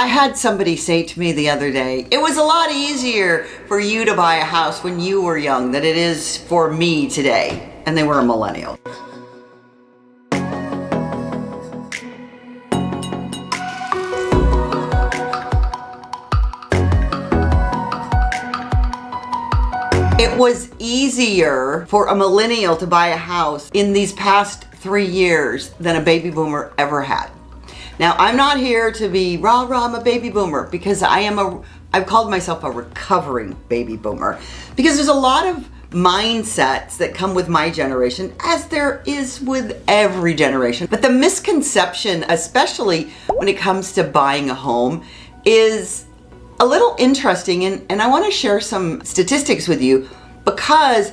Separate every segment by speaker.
Speaker 1: I had somebody say to me the other day, it was a lot easier for you to buy a house when you were young than it is for me today. And they were a millennial. It was easier for a millennial to buy a house in these past 3 years than a baby boomer ever had. Now, I'm not here to be rah rah, I'm a baby boomer, because I've called myself a recovering baby boomer, because there's a lot of mindsets that come with my generation, as there is with every generation. But the misconception, especially when it comes to buying a home, is a little interesting, and I want to share some statistics with you, because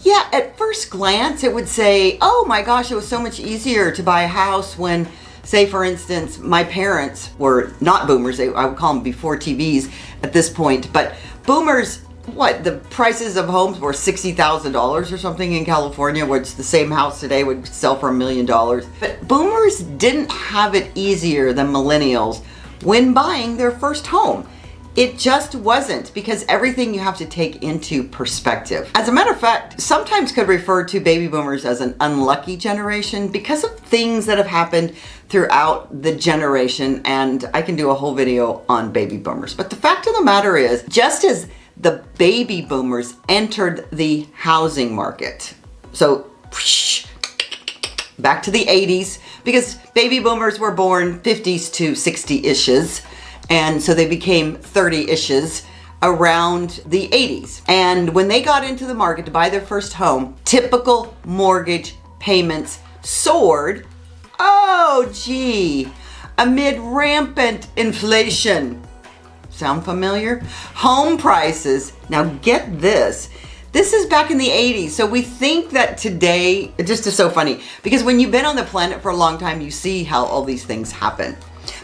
Speaker 1: yeah, at first glance it would say, oh my gosh, it was so much easier to buy a house when, say for instance, my parents were not boomers. I would call them before TVs at this point, but boomers, what, the prices of homes were $60,000 or something in California, which the same house today would sell for $1 million. But boomers didn't have it easier than millennials when buying their first home. It just wasn't, because everything you have to take into perspective. As a matter of fact, sometimes could refer to baby boomers as an unlucky generation because of things that have happened throughout the generation, and I can do a whole video on baby boomers. But the fact of the matter is, just as the baby boomers entered the housing market, so back to the 80s, because baby boomers were born 50s to 60-ishes, and so they became 30-ishes around the 80s. And when they got into the market to buy their first home, typical mortgage payments soared, oh gee, amid rampant inflation. Sound familiar? Home prices, now get this, this is back in the 80s, so we think that today, it just is so funny, because when you've been on the planet for a long time, you see how all these things happen.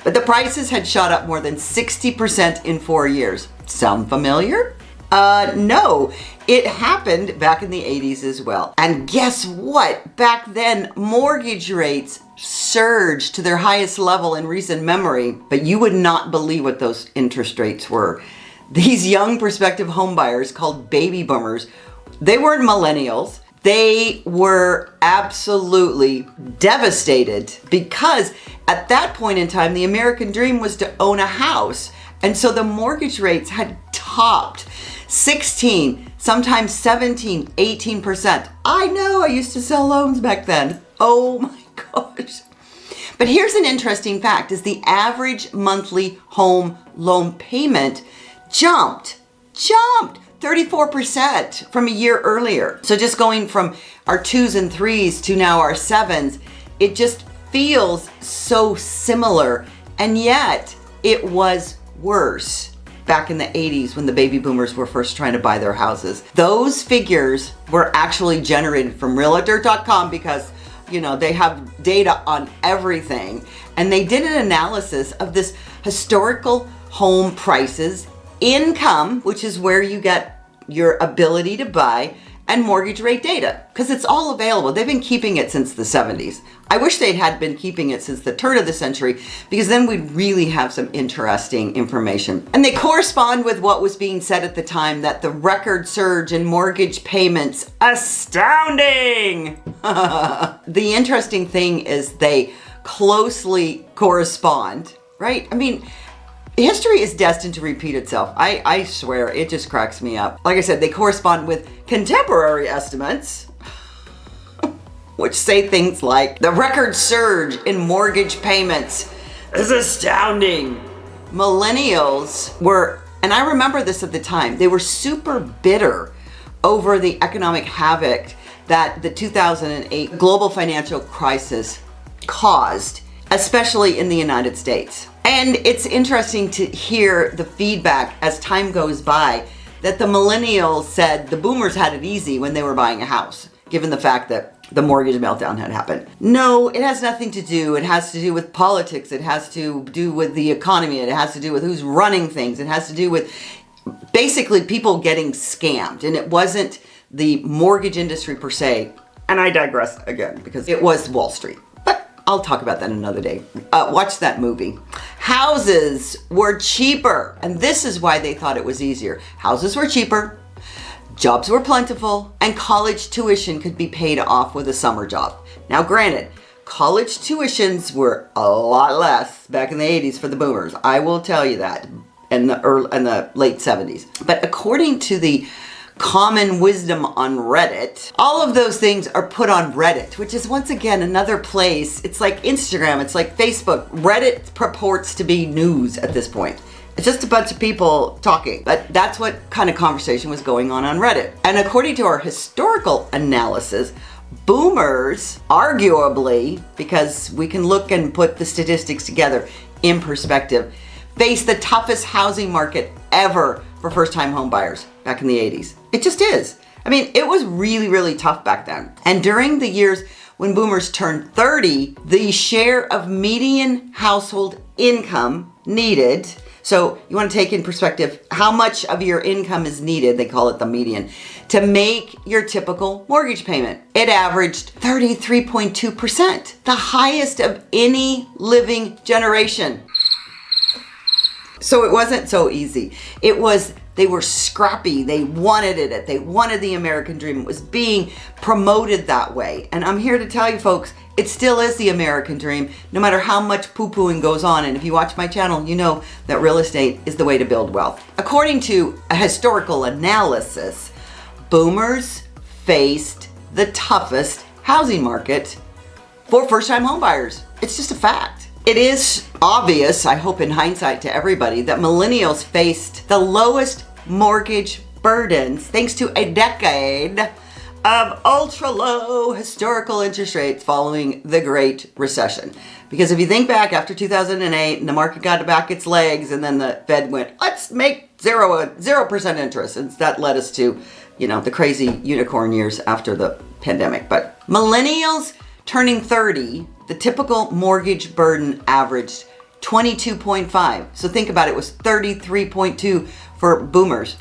Speaker 1: But the prices had shot up more than 60% in 4 years. Sound familiar? No, it happened back in the 80s as well. And guess what? Back then, mortgage rates surged to their highest level in recent memory, but you would not believe what those interest rates were. These young prospective home buyers, called baby boomers, they weren't millennials. They were absolutely devastated, because at that point in time, the American dream was to own a house. And so the mortgage rates had topped 16, sometimes 17, 18%. I know, I used to sell loans back then. Oh my gosh. But here's an interesting fact, is the average monthly home loan payment jumped 34% from a year earlier. So just going from our 2s and 3s to now our 7s, it just feels so similar. And yet it was worse back in the 80s when the baby boomers were first trying to buy their houses. Those figures were actually generated from realtor.com, because you know, they have data on everything. And they did an analysis of this historical home prices, income, which is where you get your ability to buy, and mortgage rate data, because it's all available. They've been keeping it since the 70s. I wish they had been keeping it since the turn of the century, because then we'd really have some interesting information. And they correspond with what was being said at the time, that the record surge in mortgage payments, astounding. The interesting thing is they closely correspond, right? I mean, history is destined to repeat itself. I swear, it just cracks me up. Like I said, they correspond with contemporary estimates, which say things like, the record surge in mortgage payments is astounding. Millennials were, and I remember this at the time, they were super bitter over the economic havoc that the 2008 global financial crisis caused, especially in the United States. And it's interesting to hear the feedback as time goes by, that the millennials said the boomers had it easy when they were buying a house, given the fact that the mortgage meltdown had happened. No, it has nothing to do. It has to do with politics. It has to do with the economy. It has to do with who's running things. It has to do with basically people getting scammed. And it wasn't the mortgage industry per se. And I digress again, because it was Wall Street. But I'll talk about that another day. Watch that movie. Houses were cheaper, and this is why they thought it was easier. Houses were cheaper, jobs were plentiful, and college tuition could be paid off with a summer job. Now granted, college tuitions were a lot less back in the 80s for the boomers. I will tell you that, in the late 70s. But according to the common wisdom on Reddit, all of those things are put on Reddit, which is once again another place. It's like Instagram, it's like Facebook. Reddit purports to be news at this point. It's just a bunch of people talking, but that's what kind of conversation was going on Reddit. And according to our historical analysis, boomers, arguably, because we can look and put the statistics together in perspective, faced the toughest housing market ever for first-time home buyers back in the 80s. It just is. I mean, it was really, really tough back then. And during the years when boomers turned 30, the share of median household income needed, so you want to take in perspective how much of your income is needed, they call it the median, to make your typical mortgage payment. It averaged 33.2%, the highest of any living generation. So it wasn't so easy. They were scrappy. They wanted it. They wanted the American dream. It was being promoted that way. And I'm here to tell you folks, it still is the American dream, no matter how much poo-pooing goes on. And if you watch my channel, you know that real estate is the way to build wealth. According to a historical analysis, boomers faced the toughest housing market for first-time home buyers. It's just a fact. It is obvious, I hope in hindsight to everybody, that millennials faced the lowest mortgage burdens thanks to a decade of ultra low historical interest rates following the Great Recession. Because if you think back after 2008 and the market got back its legs and then the Fed went, let's make 0% interest. And that led us to, the crazy unicorn years after the pandemic. But millennials turning 30, the typical mortgage burden averaged 22.5. So think about it, was 33.2 for boomers.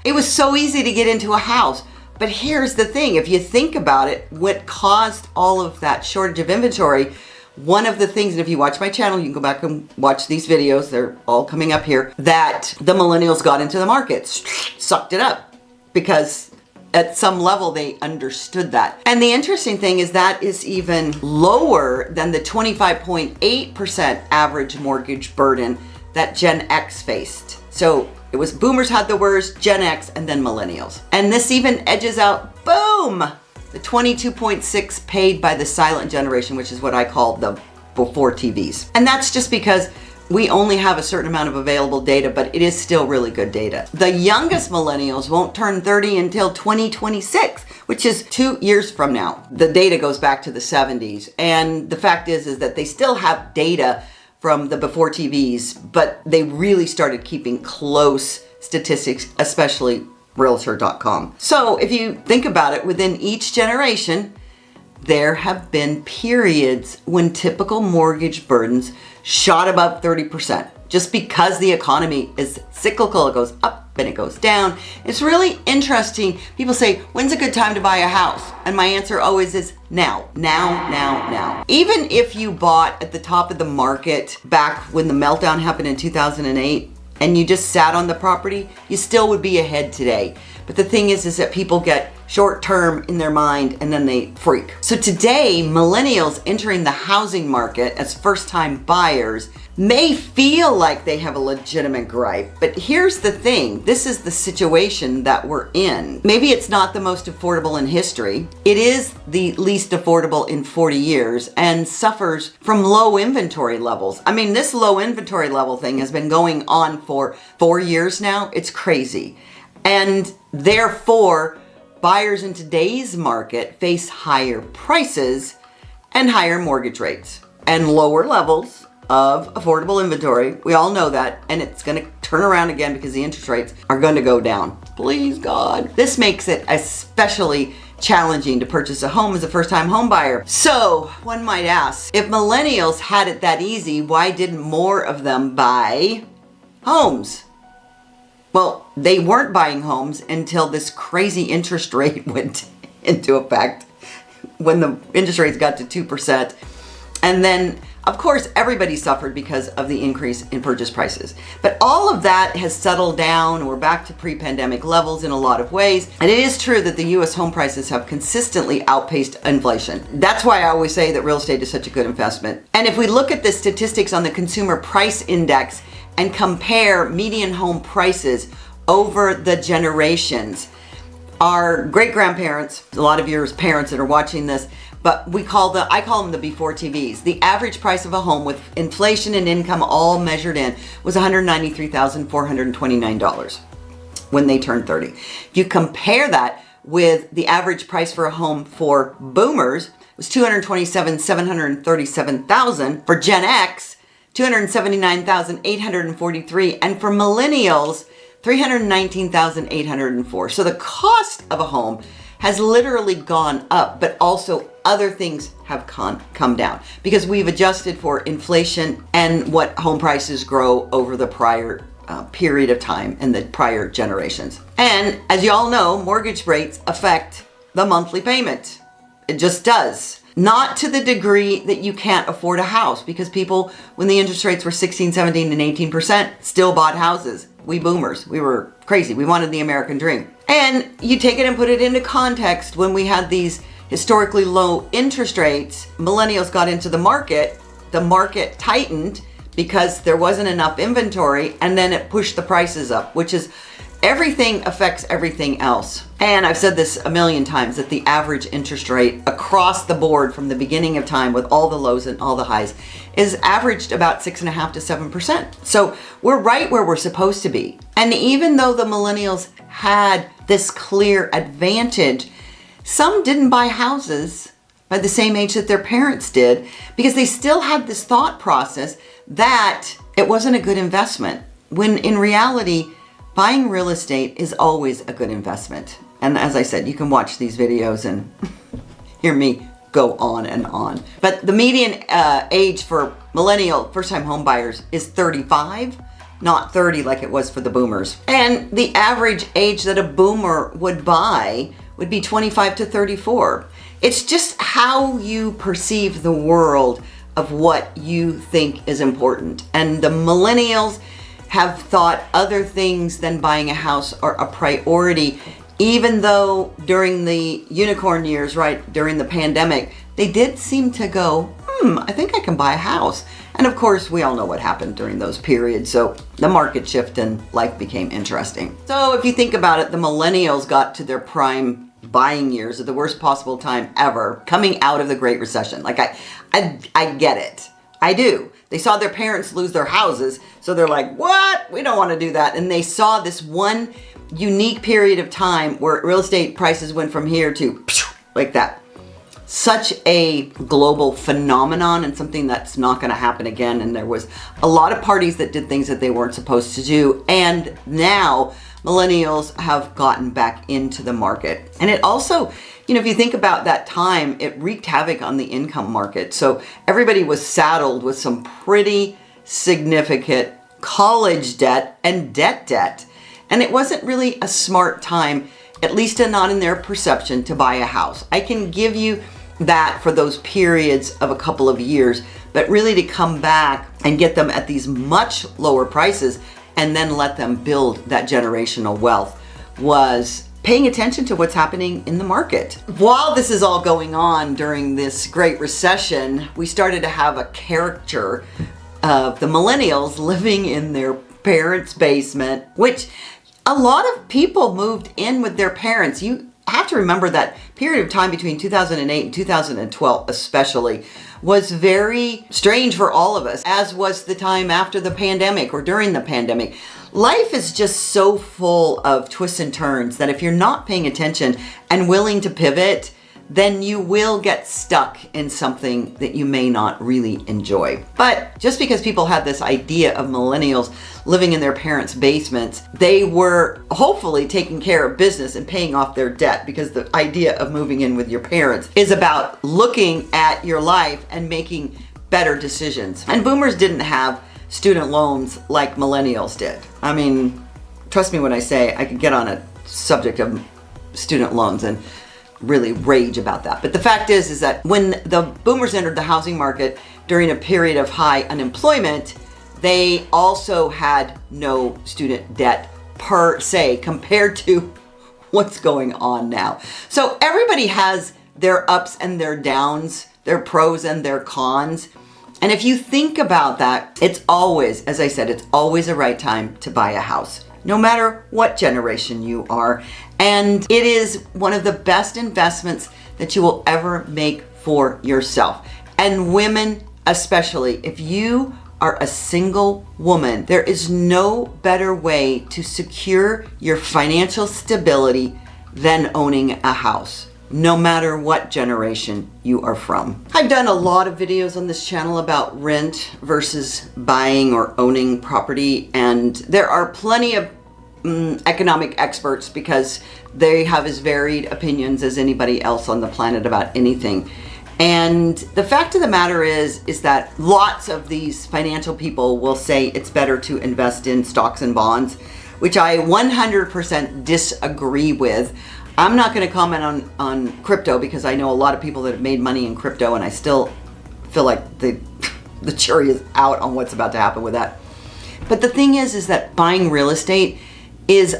Speaker 1: It was so easy to get into a house. But here's the thing, if you think about it, what caused all of that shortage of inventory, one of the things, and if you watch my channel, you can go back and watch these videos, they're all coming up here, that the millennials got into the market, sucked it up, because at some level they understood that. And the interesting thing is that is even lower than the 25.8% average mortgage burden that Gen X faced. So it was boomers had the worst, Gen X, and then millennials. And this even edges out, boom, the 22.6 paid by the silent generation, which is what I call the before TVs. And that's just because we only have a certain amount of available data, but it is still really good data. The youngest millennials won't turn 30 until 2026, which is 2 years from now. The data goes back to the 70s. And the fact is that they still have data from the before TVs, but they really started keeping close statistics, especially realtor.com. So if you think about it, within each generation, there have been periods when typical mortgage burdens shot above 30%, just because the economy is cyclical. It goes up and it goes down. It's really interesting. People say, when's a good time to buy a house? And my answer always is now. Even if you bought at the top of the market back when the meltdown happened in 2008 and you just sat on the property, you still would be ahead today. But the thing is that people get short term in their mind and then they freak. So today, millennials entering the housing market as first time buyers may feel like they have a legitimate gripe, but here's the thing, this is the situation that we're in. Maybe it's not the most affordable in history. It is the least affordable in 40 years and suffers from low inventory levels. I mean, this low inventory level thing has been going on for 4 years now. It's crazy. And therefore, buyers in today's market face higher prices and higher mortgage rates and lower levels of affordable inventory. We all know that, and it's going to turn around again because the interest rates are going to go down. Please God. This makes it especially challenging to purchase a home as a first-time home buyer. So one might ask, if millennials had it that easy, why didn't more of them buy homes? Well, they weren't buying homes until this crazy interest rate went into effect when the interest rates got to 2%. And then, of course, everybody suffered because of the increase in purchase prices. But all of that has settled down. We're back to pre-pandemic levels in a lot of ways. And it is true that the US home prices have consistently outpaced inflation. That's why I always say that real estate is such a good investment. And if we look at the statistics on the Consumer Price Index and compare median home prices over the generations, our great-grandparents, a lot of your parents that are watching this, but I call them the before TVs. The average price of a home with inflation and income all measured in was $193,429 when they turned 30. If you compare that with the average price for a home for boomers, it was $227,737,000. For Gen X, $279,843, and for millennials, $319,804. So the cost of a home has literally gone up, but also other things have come down because we've adjusted for inflation and what home prices grow over the prior period of time in the prior generations. And as you all know, mortgage rates affect the monthly payment. It just does. Not to the degree that you can't afford a house, because people, when the interest rates were 16, 17, and 18%, still bought houses. We boomers, we were crazy. We wanted the American dream. And you take it and put it into context. When we had these historically low interest rates, millennials got into the market tightened because there wasn't enough inventory, and then it pushed the prices up, which is everything affects everything else. And I've said this a million times that the average interest rate across the board from the beginning of time, with all the lows and all the highs, is averaged about 6.5% to 7%. So we're right where we're supposed to be. And even though the millennials had this clear advantage, some didn't buy houses by the same age that their parents did because they still had this thought process that it wasn't a good investment, when in reality, buying real estate is always a good investment. And as I said, you can watch these videos and hear me go on and on. But the median age for millennial first-time home buyers is 35, not 30 like it was for the boomers. And the average age that a boomer would buy would be 25 to 34. It's just how you perceive the world of what you think is important. And the millennials have thought other things than buying a house are a priority, even though during the unicorn years, right, during the pandemic, they did seem to go, I think I can buy a house. And of course, we all know what happened during those periods. So the market shift and life became interesting. So if you think about it, the millennials got to their prime buying years at the worst possible time ever, coming out of the Great Recession. Like I get it. I do. They saw their parents lose their houses, so they're like, what? We don't want to do that. And they saw this one unique period of time where real estate prices went from here to like that. Such a global phenomenon, and something that's not going to happen again. And there was a lot of parties that did things that they weren't supposed to do. And now millennials have gotten back into the market. And it also, if you think about that time, it wreaked havoc on the income market. So everybody was saddled with some pretty significant college debt and debt. And it wasn't really a smart time, at least not in their perception, to buy a house. I can give you that for those periods of a couple of years, but really to come back and get them at these much lower prices and then let them build that generational wealth was paying attention to what's happening in the market. While this is all going on during this Great Recession, we started to have a caricature of the millennials living in their parents' basement, which a lot of people moved in with their parents. You have to remember that period of time between 2008 and 2012 especially was very strange for all of us, as was the time after the pandemic or during the pandemic. Life is just so full of twists and turns that if you're not paying attention and willing to pivot, then you will get stuck in something that you may not really enjoy. But just because people had this idea of millennials living in their parents' basements, they were hopefully taking care of business and paying off their debt, because the idea of moving in with your parents is about looking at your life and making better decisions. And boomers didn't have student loans like millennials did. I mean, trust me when I say I could get on a subject of student loans and really rage about that. But the fact is that when the boomers entered the housing market, during a period of high unemployment, they also had no student debt per se compared to what's going on now. So everybody has their ups and their downs, their pros and their cons. And if you think about that, it's always, as I said, it's always a right time to buy a house, no matter what generation you are. And it is one of the best investments that you will ever make for yourself. And women especially, if you are a single woman, there is no better way to secure your financial stability than owning a house, no matter what generation you are from. I've done a lot of videos on this channel about rent versus buying or owning property, and there are plenty of economic experts because they have as varied opinions as anybody else on the planet about anything. And the fact of the matter is that lots of these financial people will say it's better to invest in stocks and bonds, which I 100% disagree with. I'm not going to comment on crypto because I know a lot of people that have made money in crypto, and I still feel like the jury is out on what's about to happen with that. But the thing is that buying real estate is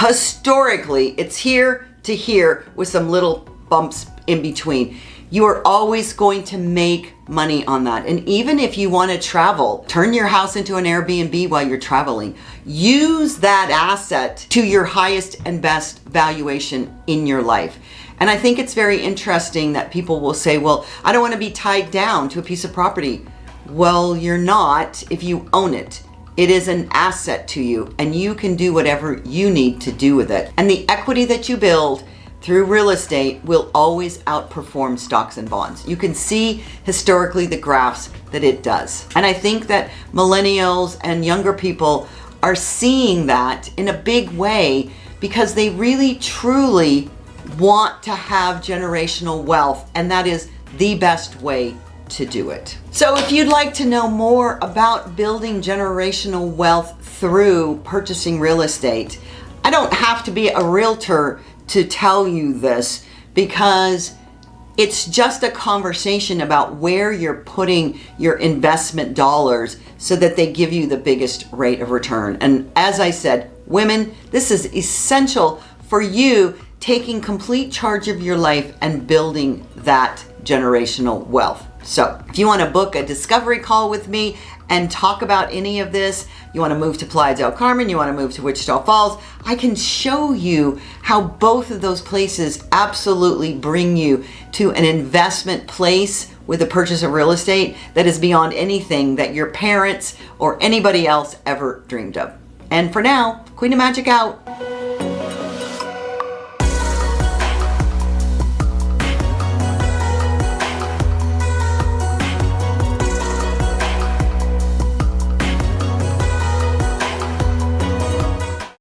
Speaker 1: historically, it's here to here with some little bumps in between. You are always going to make money on that. And even if you want to travel, turn your house into an Airbnb while you're traveling. Use that asset to your highest and best valuation in your life. And I think it's very interesting that people will say, well, I don't want to be tied down to a piece of property. Well, you're not if you own it. It is an asset to you, and you can do whatever you need to do with it. And the equity that you build through real estate will always outperform stocks and bonds. You can see historically the graphs that it does. And I think that millennials and younger people are seeing that in a big way because they really truly want to have generational wealth, and that is the best way to do it. So if you'd like to know more about building generational wealth through purchasing real estate, I don't have to be a realtor to tell you this, because it's just a conversation about where you're putting your investment dollars so that they give you the biggest rate of return. And as I said, women, this is essential for you taking complete charge of your life and building that generational wealth. So if you want to book a discovery call with me and talk about any of this, you want to move to Playa del Carmen, you want to move to Wichita Falls, I can show you how both of those places absolutely bring you to an investment place with the purchase of real estate that is beyond anything that your parents or anybody else ever dreamed of. And for now, Queen of Magic out.